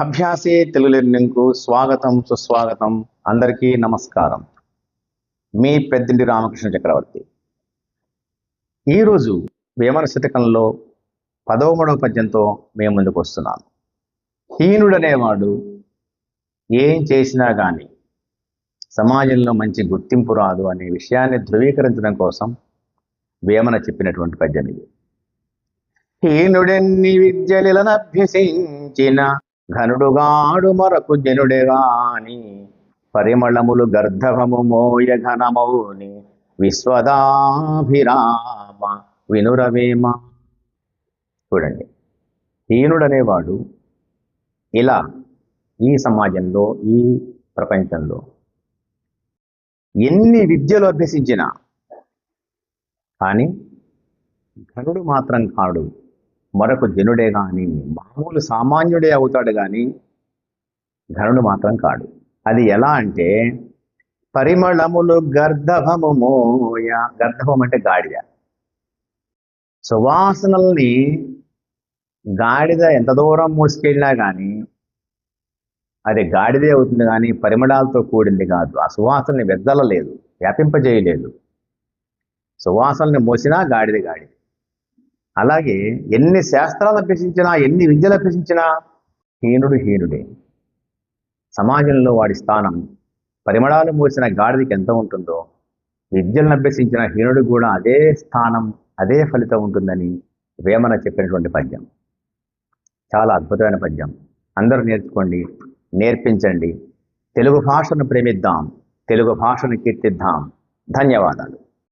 అభ్యాసే తెలుగు లెర్నింగ్కు స్వాగతం సుస్వాగతం. అందరికీ నమస్కారం. మీ పెద్దింటి రామకృష్ణ చక్రవర్తి. ఈరోజు వేమన శతకంలో 13వ పద్యంతో మేము ముందుకు వస్తున్నాను. హీనుడనేవాడు ఏం చేసినా కానీ సమాజంలో మంచి గుర్తింపు రాదు అనే విషయాన్ని ధృవీకరించడం కోసం వేమన చెప్పినటువంటి పద్యం ఇది. హీనుడెన్ని విద్యలనభ్యసించిన ఘనుడుగాడు మరకు జనుడేగాని పరిమళములు గర్ధభము మోయ ఘనమౌని విశ్వదాభిరామ వినురవేమ. చూడండి, హీనుడనేవాడు ఇలా ఈ సమాజంలో, ఈ ప్రపంచంలో ఎన్ని విద్యలు అభ్యసించినా కానీ ఘనుడు మాత్రం కాడు, మరొక జనుడే కానీ, మామూలు సామాన్యుడే అవుతాడు కానీ ఘనుడు మాత్రం కాడు. అది ఎలా అంటే పరిమళములు గర్ధభము మోయ. గర్ధభం అంటే గాడిద. సువాసనల్ని గాడిద ఎంత దూరం మోసుకెళ్ళినా కానీ అది గాడిదే అవుతుంది కానీ పరిమళాలతో కూడింది కాదు. ఆ సువాసనని వెదజల్లలేదు, వ్యాపింపజేయలేదు. సువాసనల్ని మోసినా గాడిద గాడిద. అలాగే ఎన్ని శాస్త్రాలు అభ్యసించినా, ఎన్ని విద్యలు అభ్యసించినా హీనుడు హీనుడే. సమాజంలో వాడి స్థానం పరిమళాలు మోసిన గాడిదకి ఎంత ఉంటుందో విద్యలను అభ్యసించిన హీనుడు కూడా అదే స్థానం, అదే ఫలితం ఉంటుందని వేమన చెప్పినటువంటి పద్యం. చాలా అద్భుతమైన పద్యం. అందరూ నేర్చుకోండి, నేర్పించండి. తెలుగు భాషను ప్రేమిద్దాం, తెలుగు భాషను కీర్తిద్దాం. ధన్యవాదాలు.